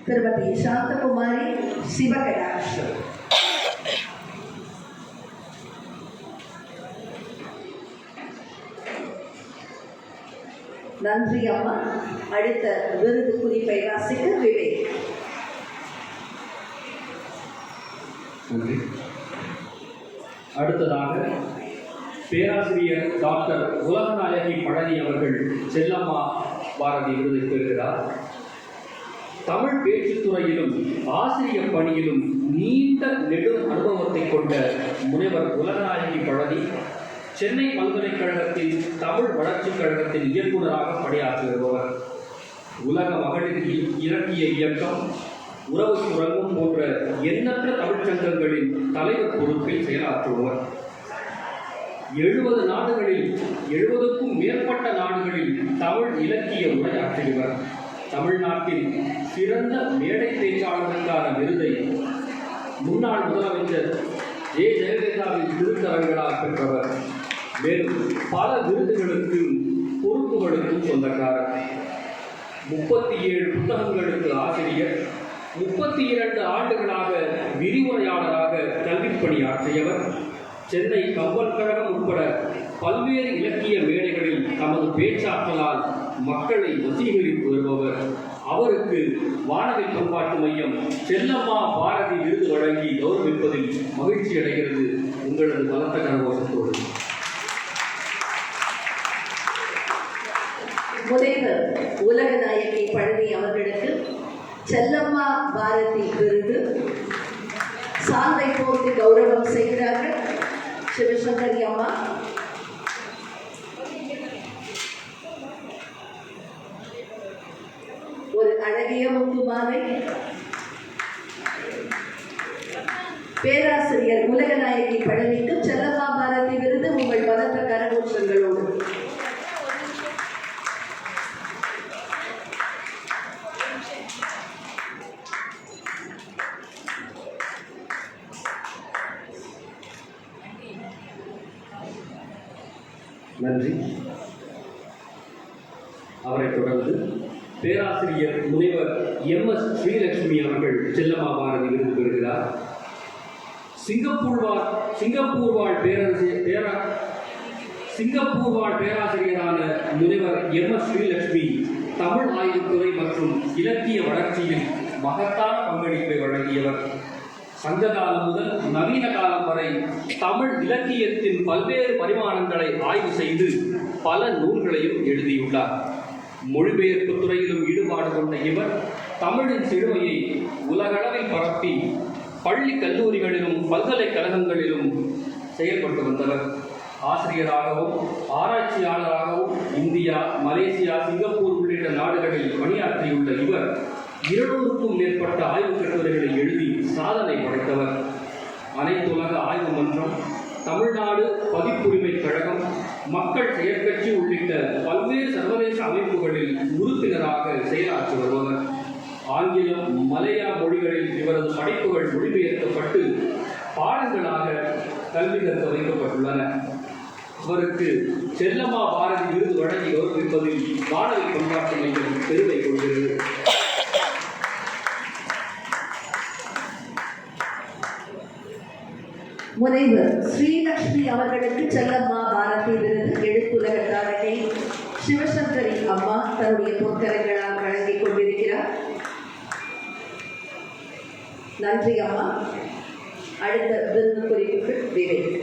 திருமதி சாந்தகுமாரி சிவகடாட்சம். நன்றி அம்மா. அடுத்த விருது குறிப்பை வாசிக்க விவேக். நன்றி. அடுத்ததாக பேராசிரியர் டாக்டர் உலகநாயகி பழனி அவர்கள் செல்லம்மா பாரதி விருதை பெறுகிறார். தமிழ் பேச்சுத்துறையிலும் ஆசிரியர் பணியிலும் நீண்ட நெடும் அனுபவத்தை கொண்ட முனைவர் உலகநாயகி பழனி சென்னை பல்கலைக்கழகத்தின் தமிழ் வளர்ச்சிக் கழகத்தின் இயக்குநராக பணியாற்றி வருபவர். உலக மகளிர் இலக்கிய இயக்கம், உறவு சுரங்கம் போன்ற எண்ணற்ற தமிழ்ச்சங்கங்களின் தலைவர் பொறுப்பில் செயலாற்றுபவர். 70 நாடுகளில் 70க்கும் மேற்பட்ட நாடுகளில் தமிழ் இலக்கிய உரையாற்றியவர். தமிழ்நாட்டின் சிறந்த மேடை பேச்சாளருக்கான விருதை முன்னாள் முதலமைச்சர் ஜெயலலிதாவின் திருத்தரங்களால் பெற்றவர். மேலும் பல விருதுகளுக்கும் பொறுப்புகளுக்கும் சொந்தக்காரர். 37 புத்தகங்களுக்கு ஆசிரியர், 32 ஆண்டுகளாக விரிவுரையாளராக கல்வி பணியாற்றியவர். சென்னை கம்பன் கழகம் உட்பட பல்வேறு இலக்கிய மேடைகளில் தமது பேச்சாற்றலால் மக்களை வசீகரித்து வருபவர். அவருக்கு வானவில் பண்பாட்டு மையம் செல்லம்மா பாரதி விருது வழங்கி கௌரவிப்பதில் மகிழ்ச்சி அடைகிறது. உங்களது பலத்த கரகோஷத்தோடு. முனைவர் உலகநாயகி பழனி அவர்களுக்கு செல்லம்மா பாரதி விருது சால்வை போர்த்து கௌரவம் செய்கிறார்கள் சிவசங்கரி அம்மா. ஒரு அழகிய முத்துமாலை. பேராசிரியர் உலகநாயகி பழனிக்கு செல்லம்மா பாரதி விருது உங்கள் பலத்த கரகோஷங்களோடு. நன்றி. அவரை தொடர்ந்து பேராசிரியர் முனைவர் MS ஸ்ரீலட்சுமி அவர்கள் செல்லம்மா பாரதி விருது பெறுகிறார். சிங்கப்பூர் வாழ் பேராசிரியரான முனைவர் MS ஸ்ரீலட்சுமி தமிழ் ஆய்வுத்துறை மற்றும் இலக்கிய வளர்ச்சியில் மகத்தான பங்களிப்பை வழங்கியவர். சங்க காலம் முதல் நவீன காலம் வரை தமிழ் இலக்கியத்தின் பல்வேறு பரிமாணங்களை ஆய்வு செய்து பல நூல்களையும் எழுதியுள்ளார். மொழிபெயர்ப்பு துறையிலும் ஈடுபாடு கொண்ட இவர் தமிழின் செழுமையை உலகளவில் பரப்பி பள்ளி கல்லூரிகளிலும் பல்கலைக்கழகங்களிலும் செயல்பட்டு வந்தவர். ஆசிரியராகவும் ஆராய்ச்சியாளராகவும் இந்தியா, மலேசியா, சிங்கப்பூர் உள்ளிட்ட நாடுகளில் பணியாற்றியுள்ள இவர் 200க்கும் மேற்பட்ட ஆய்வுக் கட்டுரைகளை எழுதி சாதனை படைத்தவர். அனைத்துலக ஆய்வு மன்றம், தமிழ்நாடு பதிப்புரிமை கழகம், மக்கள் செயற்கட்சி உள்ளிட்ட பல்வேறு சர்வதேச அமைப்புகளில் உறுப்பினராக செயலாற்றி வருபவர். ஆங்கிலம், மலையா மொழிகளில் இவரது படைப்புகள் மொழிபெயர்க்கப்பட்டு பாடங்களாக கல்வி கற்க வைக்கப்பட்டுள்ளன. அவருக்கு செல்லம்மா பாரதி விருது வழங்கி கௌரவிப்பதில் வானவில் பண்பாட்டு மையம் பெருமை கொள்கிறது. முனைவர் ஸ்ரீலட்சுமி அவர்களுக்கு செல்லம்மா பாரதி விருது எழுத்துலக தாரகை சிவசங்கரி அம்மா தன்னுடைய பொற்கரங்களால் வழங்கிக் கொண்டிருக்கிறார். நன்றி அம்மா. அடுத்த விருது குறிப்புகள் விவேக்.